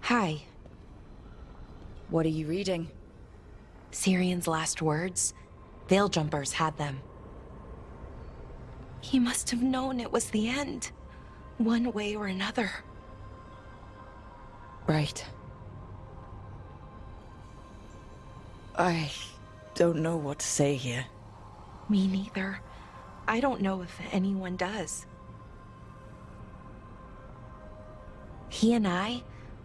Hi. What are you reading? Sirian's last words. Veil Jumpers had them. He must have known it was the end, one way or another. Right. I don't know what to say here. Me neither. I don't know if anyone does. He and I,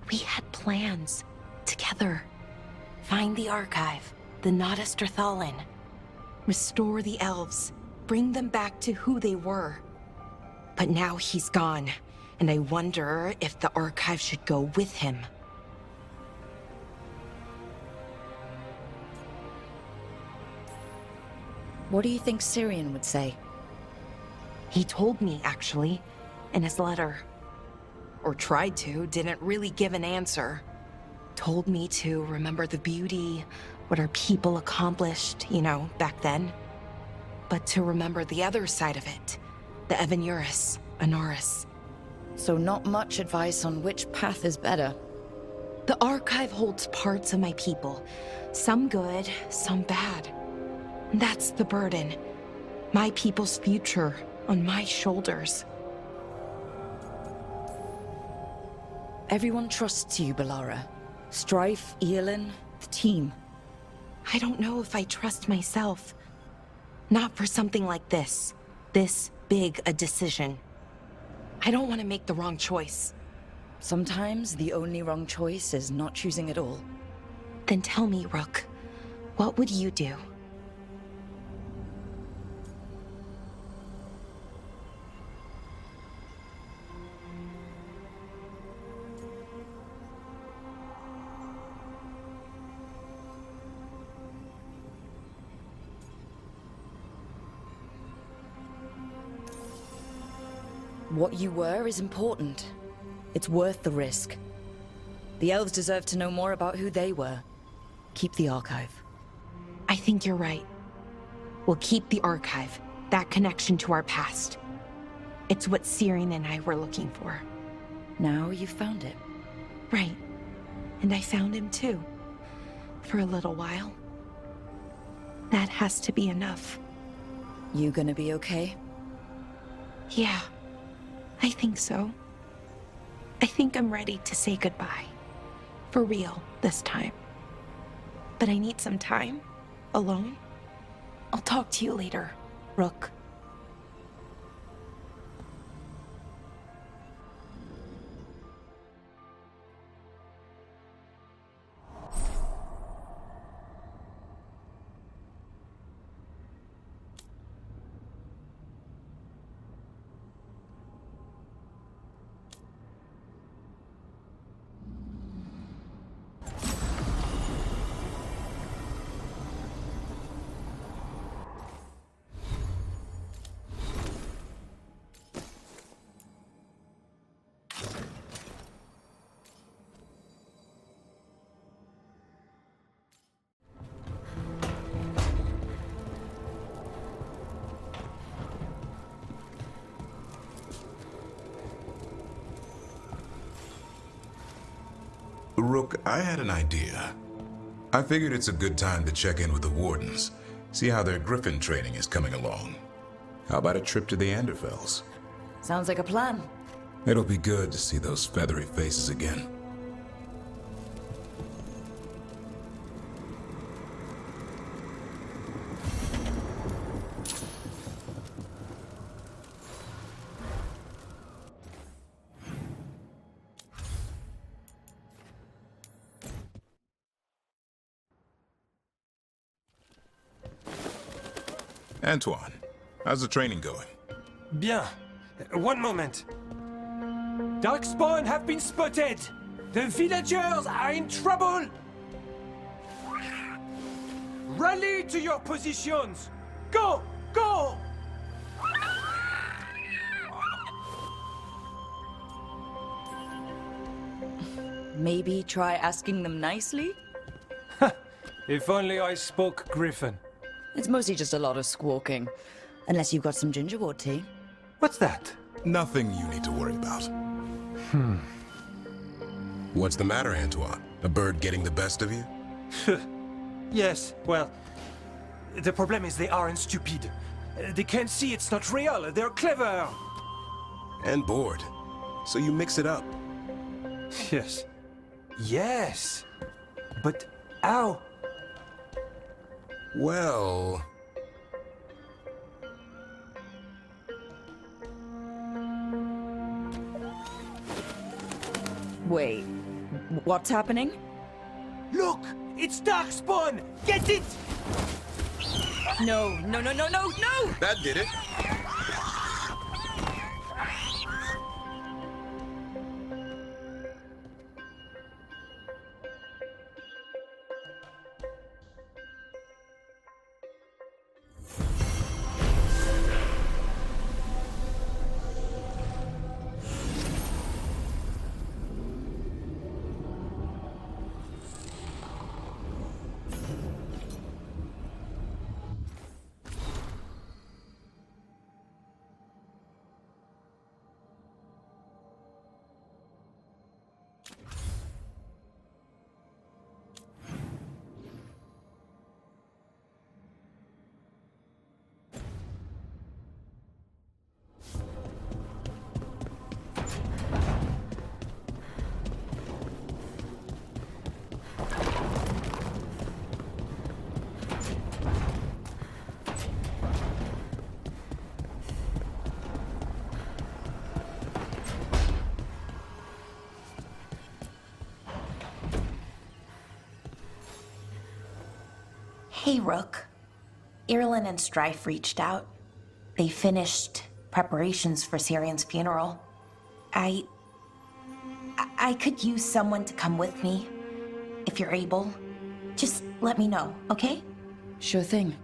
we had plans. Together. Find the archive, the Nodasterthalin. Restore the elves. Bring them back to who they were. But now he's gone, and I wonder if the archive should go with him. What do you think Sirian would say? He told me, actually, in his letter. Or tried to, didn't really give an answer. Told me to remember the beauty, what our people accomplished, you know, back then. But to remember the other side of it, the Evanuris, Anaris. So not much advice on which path is better. The archive holds parts of my people, some good, some bad. That's the burden. My people's future on my shoulders. Everyone trusts you, Balara. Strife, Eilin, the team. I don't know if I trust myself. Not for something like this. This big a decision. I don't want to make the wrong choice. Sometimes the only wrong choice is not choosing at all. Then tell me, Rook, what would you do? What you were is important. It's worth the risk. The elves deserve to know more about who they were. Keep the archive. I think you're right. We'll keep the archive, that connection to our past. It's what Sirian and I were looking for. Now you've found it. Right. And I found him too. For a little while. That has to be enough. You gonna be okay? Yeah. I think so. I think I'm ready to say goodbye. For real, this time. But I need some time. Alone. I'll talk to you later, Rook. Rook, I had an idea. I figured it's a good time to check in with the Wardens, see how their Griffin training is coming along. How about a trip to the Anderfells? Sounds like a plan. It'll be good to see those feathery faces again. Antoine, how's the training going? Bien. One moment. Darkspawn have been spotted! The villagers are in trouble! Rally to your positions! Go! Go! Maybe try asking them nicely? If only I spoke Griffin. It's mostly just a lot of squawking. Unless you've got some gingerwort tea. What's that? Nothing you need to worry about. What's the matter, Antoine? A bird getting the best of you? Yes, well, the problem is they aren't stupid. They can't see it's not real. They're clever. And bored. So you mix it up. Yes. Yes. But how? Well... Wait, what's happening? Look! It's Darkspawn! Get it! No, no, no, no, no, no! That did it. Hey, Rook. Irulan and Strife reached out. They finished preparations for Syrian's funeral. I could use someone to come with me, if you're able. Just let me know, okay? Sure thing.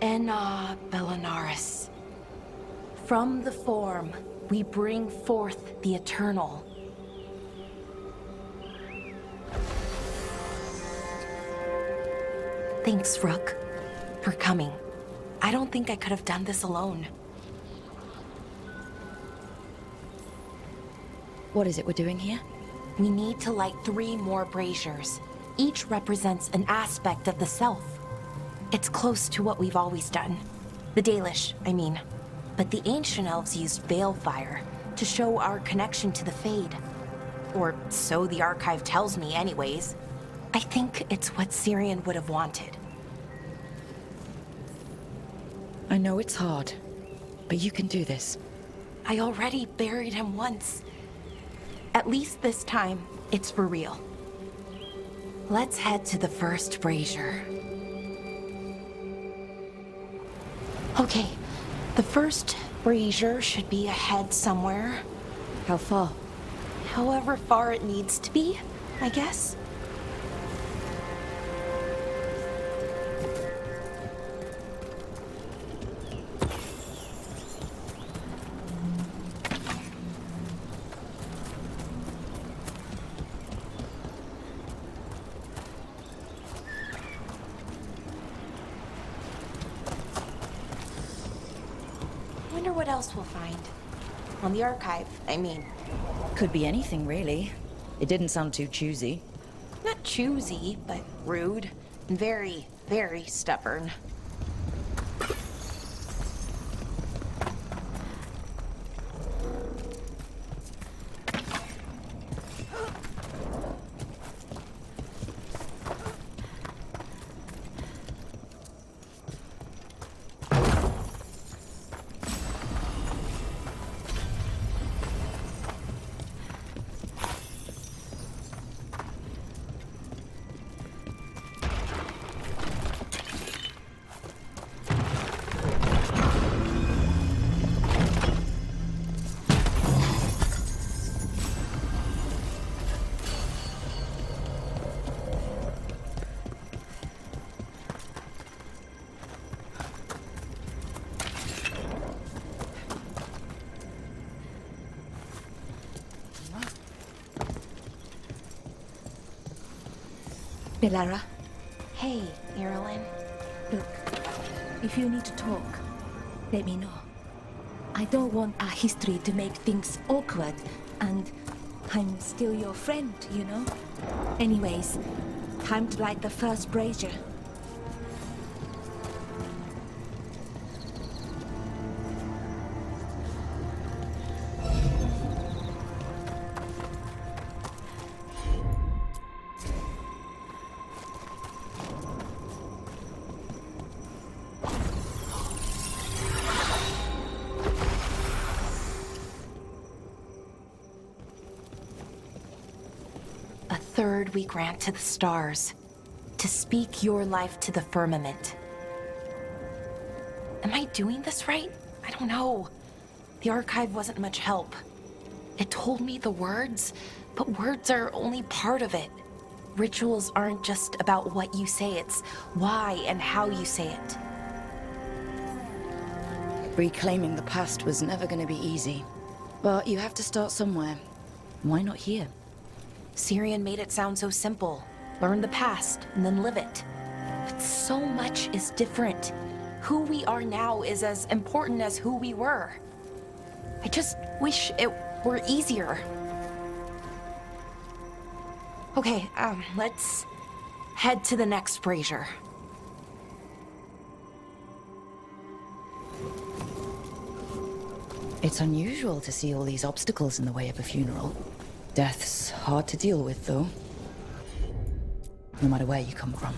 Enna Bellinaris. From the form, we bring forth the eternal. Thanks, Rook, for coming. I don't think I could have done this alone. What is it we're doing here? We need to light 3 more braziers. Each represents an aspect of the self. It's close to what we've always done. The Dalish, I mean. But the ancient elves used balefire to show our connection to the Fade. Or so the archive tells me anyways. I think it's what Syrian would have wanted. I know it's hard, but you can do this. I already buried him once. At least this time, it's for real. Let's head to the first brazier. Okay, the first brazier should be ahead somewhere. How far? However far it needs to be, I guess. Wonder what else we'll find. On the archive, I mean. Could be anything, really. It didn't sound too choosy. Not choosy, but rude. And very, very stubborn. Belara, Hey, Irulan. look, if you need to talk, let me know. I don't want our history to make things awkward, and I'm still your friend, you know? Anyways, time to light the first brazier. A third we grant to the stars, to speak your life to the firmament. Am I doing this right? I don't know. The archive wasn't much help. It told me the words, but words are only part of it. Rituals aren't just about what you say, it's why and how you say it. Reclaiming the past was never going to be easy. But you have to start somewhere. Why not here? Syrian made it sound so simple. Learn the past and then live it. But so much is different. Who we are now is as important as who we were. I just wish it were easier. Okay, let's head to the next brazier. It's unusual to see all these obstacles in the way of a funeral. Death's hard to deal with, though. No matter where you come from.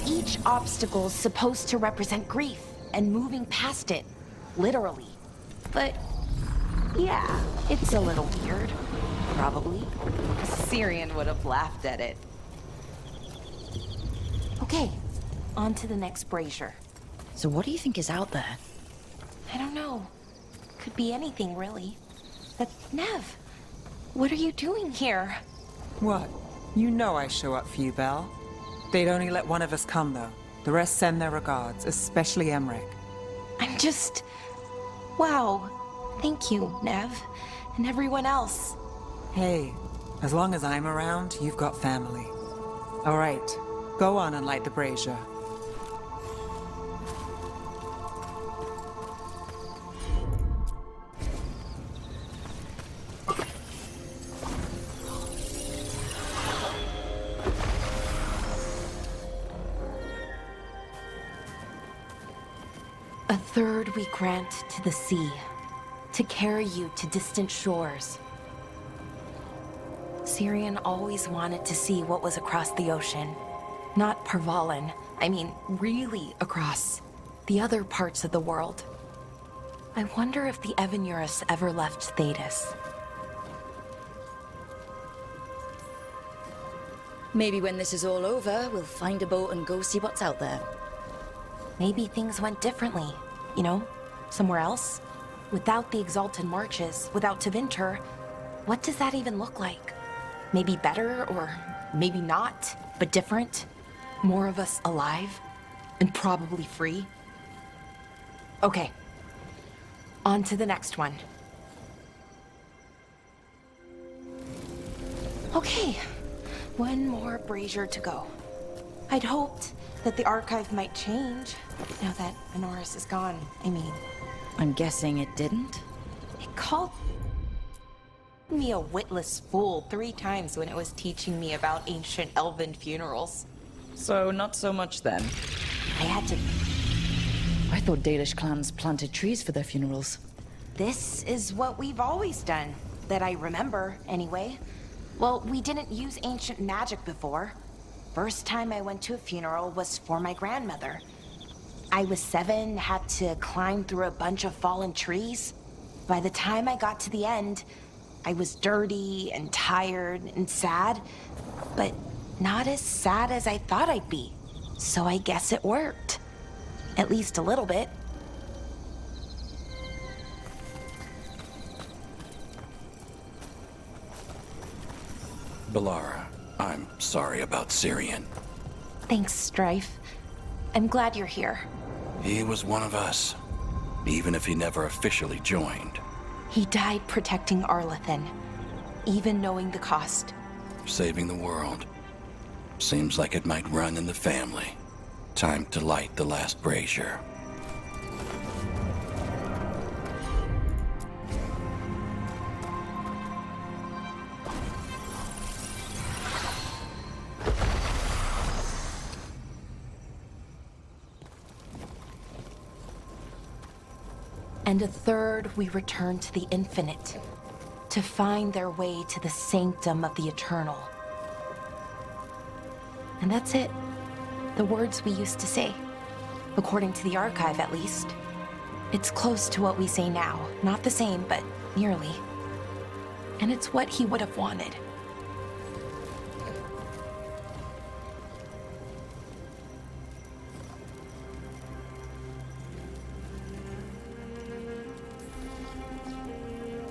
Each obstacle's supposed to represent grief and moving past it, literally. But yeah, it's a little weird. Probably. Syrian would have laughed at it. Okay, on to the next brazier. So what do you think is out there? I don't know. Could be anything, really. But Nev, what are you doing here? What? You know I show up for you, Belle. They'd only let one of us come, though. The rest send their regards, especially Emmerich. I'm just... Wow. Thank you, Nev. And everyone else. Hey, as long as I'm around, you've got family. All right, go on and light the brazier. A third we grant to the sea, to carry you to distant shores. Syrian always wanted to see what was across the ocean. Not Parvalan, I mean really across. The other parts of the world. I wonder if the Evanurus ever left Thetis. Maybe when this is all over, we'll find a boat and go see what's out there. Maybe things went differently, you know? Somewhere else? Without the Exalted Marches, without Tevinter, what does that even look like? Maybe better, or maybe not, but different? More of us alive? And probably free? Okay. On to the next one. Okay. One more brazier to go. I'd hoped that the archive might change, now that Honoris is gone, I mean. I'm guessing it didn't? It called me a witless fool 3 times when it was teaching me about ancient elven funerals. So, not so much then. I had to... I thought Dalish clans planted trees for their funerals. This is what we've always done, that I remember, anyway. Well, we didn't use ancient magic before. First time I went to a funeral was for my grandmother. I was 7, had to climb through a bunch of fallen trees. By the time I got to the end, I was dirty and tired and sad, but not as sad as I thought I'd be. So I guess it worked. At least a little bit. Belara, I'm sorry about Syrian. Thanks, Strife. I'm glad you're here. He was one of us, even if he never officially joined. He died protecting Arlathan, even knowing the cost. Saving the world. Seems like it might run in the family. Time to light the last brazier. And a third we return to the infinite, to find their way to the sanctum of the eternal. And that's it. The words we used to say. According to the archive, at least. It's close to what we say now. Not the same, but nearly. And it's what he would have wanted.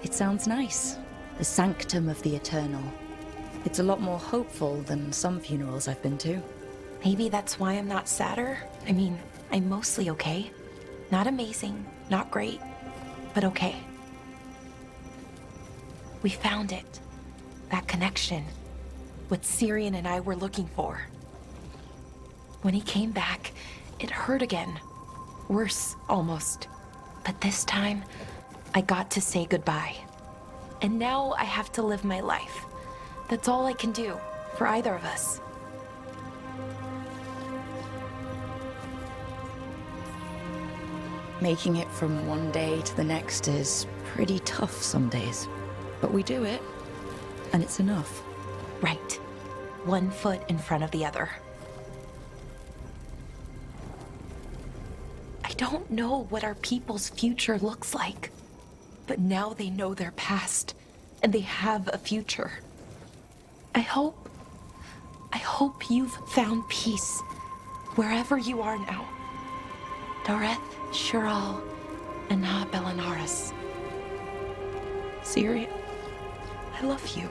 It sounds nice. The sanctum of the eternal. It's a lot more hopeful than some funerals I've been to. Maybe that's why I'm not sadder. I mean, I'm mostly okay. Not amazing, not great, but okay. We found it. That connection. What Syrian and I were looking for. When he came back, it hurt again. Worse, almost. But this time, I got to say goodbye. And now I have to live my life. That's all I can do, for either of us. Making it from one day to the next is pretty tough some days. But we do it, and it's enough. Right. One foot in front of the other. I don't know what our people's future looks like. But now they know their past, and they have a future. I hope you've found peace, wherever you are now. Dareth, Shural, and Na Belanaris. Syria, I love you.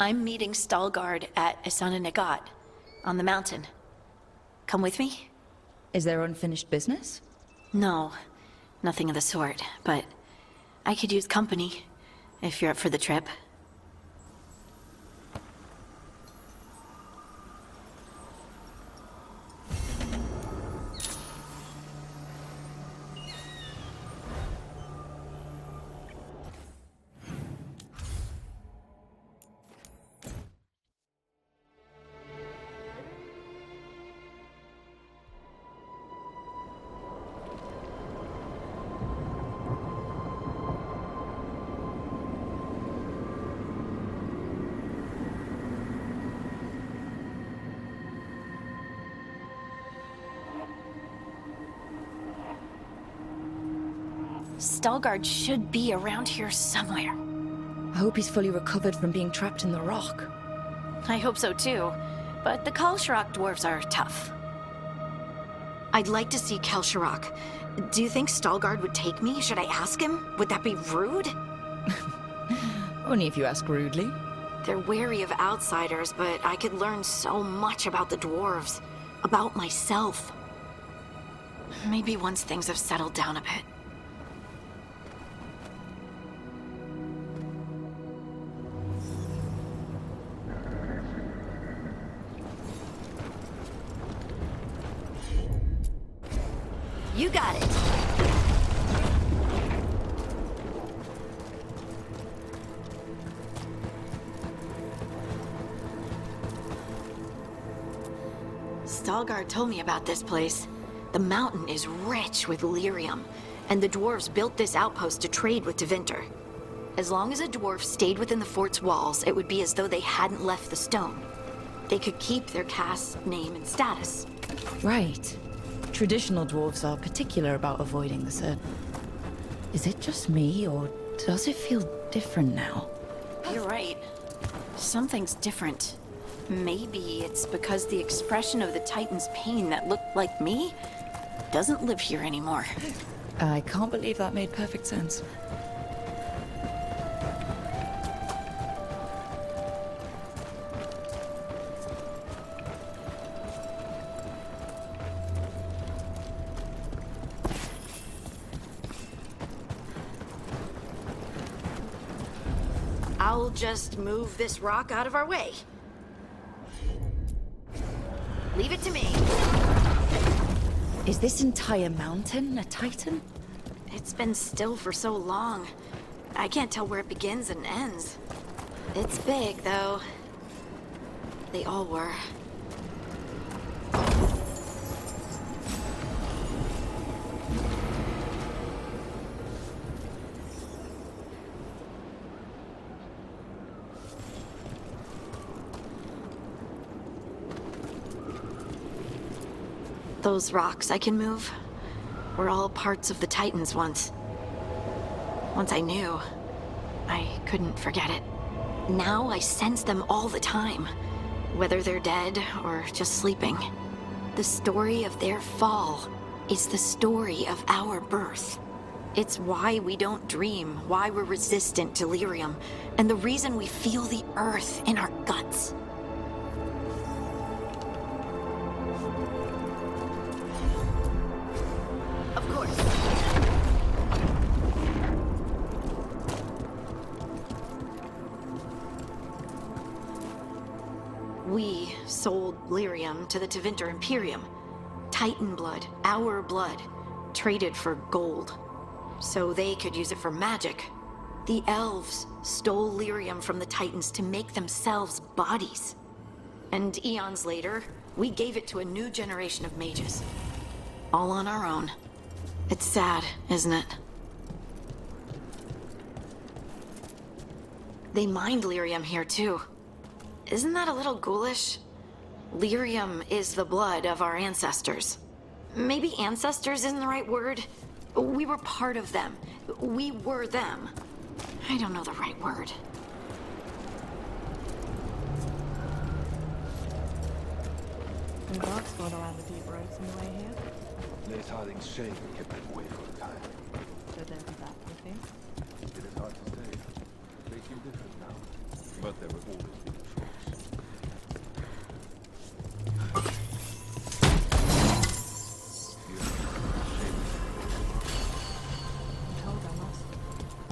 I'm meeting Veilguard at Isana Nagat, on the mountain. Come with me? Is there unfinished business? No, nothing of the sort, but I could use company, if you're up for the trip. Veilguard should be around here somewhere. I hope he's fully recovered from being trapped in the rock. I hope so too, but the Kalsharak dwarves are tough. I'd like to see Kalsharak. Do you think Veilguard would take me? Should I ask him? Would that be rude? Only if you ask rudely. They're wary of outsiders, but I could learn so much about the dwarves. About myself. Maybe once things have settled down a bit. You got it. Veilguard told me about this place. The mountain is rich with lyrium, and the dwarves built this outpost to trade with Tevinter. As long as a dwarf stayed within the fort's walls, it would be as though they hadn't left the stone. They could keep their caste, name, and status. Right. Traditional dwarves are particular about avoiding the certain. Is it just me, or does it feel different now? You're right. Something's different. Maybe it's because the expression of the Titan's pain that looked like me doesn't live here anymore. I can't believe that made perfect sense. I'll just move this rock out of our way. Leave it to me. Is this entire mountain a Titan? It's been still for so long. I can't tell where it begins and ends. It's big, though. They all were. Those rocks I can move were all parts of the Titans once. Once I knew, I couldn't forget it. Now I sense them all the time, whether they're dead or just sleeping. The story of their fall is the story of our birth. It's why we don't dream, why we're resistant to lyrium, and the reason we feel the earth in our guts. Of course. We sold lyrium to the Tevinter Imperium. Titan blood, our blood, traded for gold. So they could use it for magic. The elves stole lyrium from the Titans to make themselves bodies. And eons later, we gave it to a new generation of mages. All on our own. It's sad, isn't it? They mined lyrium here too. Isn't that a little ghoulish? Lyrium is the blood of our ancestors. Maybe ancestors isn't the right word. We were part of them. We were them. I don't know the right word. The dogs followed around the deep roads on the way here. Lace Harding's shame kept them away for a time. So they'll be back, you think? It is hard to say. They seem different now. But there will always be the choice. I'm told I must.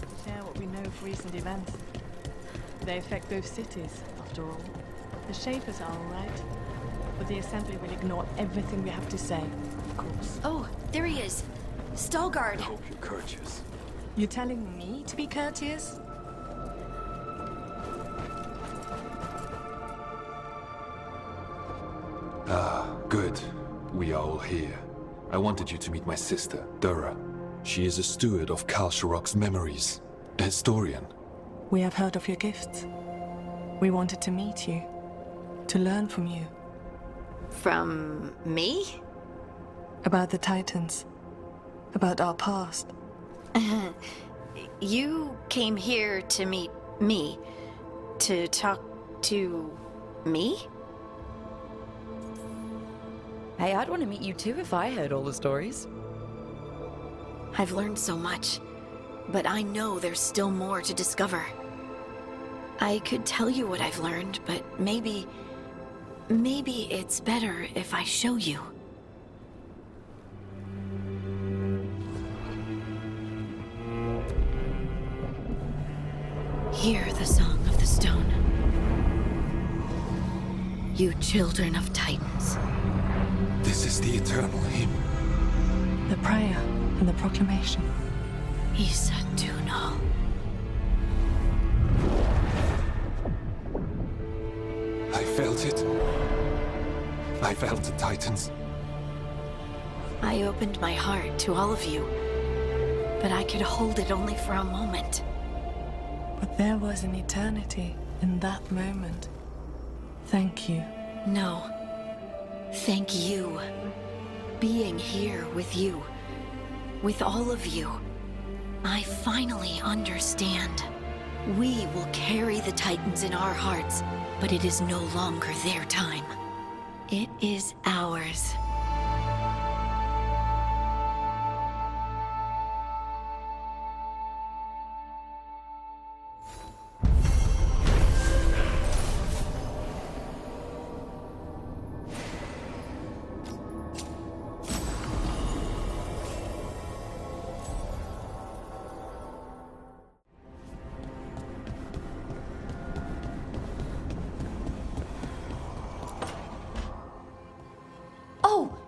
To share what we know of recent events. They affect both cities, after all. The Shapers are all right. But the Assembly will ignore everything we have to say, of course. Oh, there he is. Stalguard. I hope you're courteous. You're telling me to be courteous? Ah, good. We are all here. I wanted you to meet my sister, Dura. She is a steward of Kal Sharok's memories. A historian. We have heard of your gifts. We wanted to meet you. To learn from you. From me? About the Titans. About our past. You came here to meet me. To talk to me? Hey, I'd want to meet you too if I heard all the stories. I've learned so much, but I know there's still more to discover. I could tell you what I've learned, but maybe it's better if I show you. Hear the song of the stone. You children of Titans. This is the eternal hymn. The prayer and the proclamation. Isa Tunal. I felt it. I felt the Titans. I opened my heart to all of you, but I could hold it only for a moment. But there was an eternity in that moment. Thank you. No. Thank you. Being here with you. With all of you. I finally understand. We will carry the Titans in our hearts, but it is no longer their time. It is ours.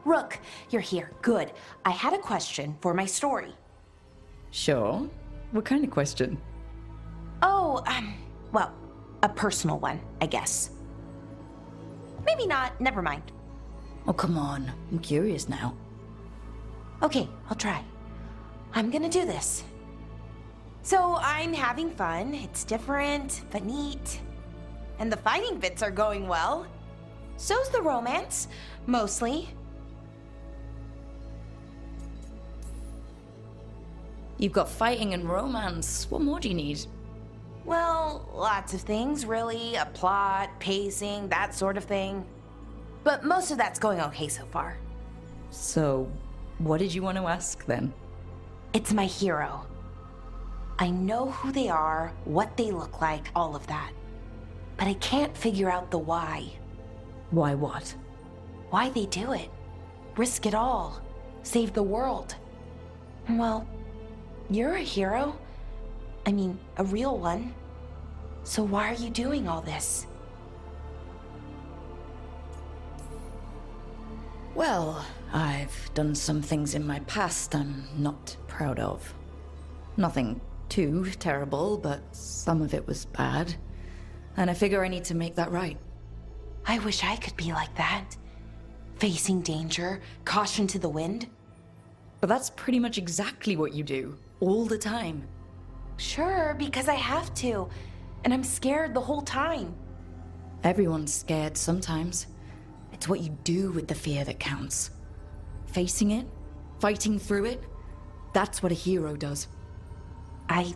Rook, you're here. Good. I had a question for my story. Sure. What kind of question? Oh, well, a personal one, I guess. Maybe not. Never mind. Oh, come on. I'm curious now. Okay, I'll try. I'm gonna do this. So I'm having fun. It's different, but neat. And the fighting bits are going well. So's the romance, mostly. You've got fighting and romance. What more do you need? Well, lots of things, really. A plot, pacing, that sort of thing. But most of that's going okay so far. So, what did you want to ask then? It's my hero. I know who they are, what they look like, all of that. But I can't figure out the why. Why what? Why they do it. Risk it all. Save the world. Well, you're a hero. I mean, a real one. So why are you doing all this? Well, I've done some things in my past I'm not proud of. Nothing too terrible, but some of it was bad. And I figure I need to make that right. I wish I could be like that. Facing danger, caution to the wind. But that's pretty much exactly what you do, all the time. Sure, because I have to. And I'm scared the whole time. Everyone's scared sometimes. It's what you do with the fear that counts. Facing it, fighting through it, that's what a hero does. I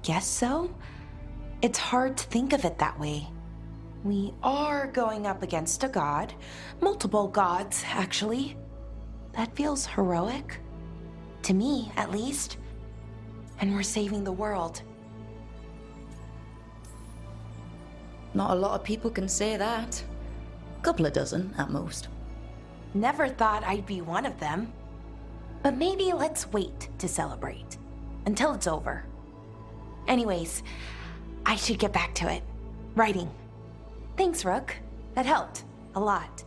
guess so. It's hard to think of it that way. We are going up against a god. Multiple gods, actually. That feels heroic. To me, at least. And we're saving the world. Not a lot of people can say that. A couple of dozen, at most. Never thought I'd be one of them. But maybe let's wait to celebrate. Until it's over. Anyways, I should get back to it. Writing. Thanks, Rook. That helped. A lot.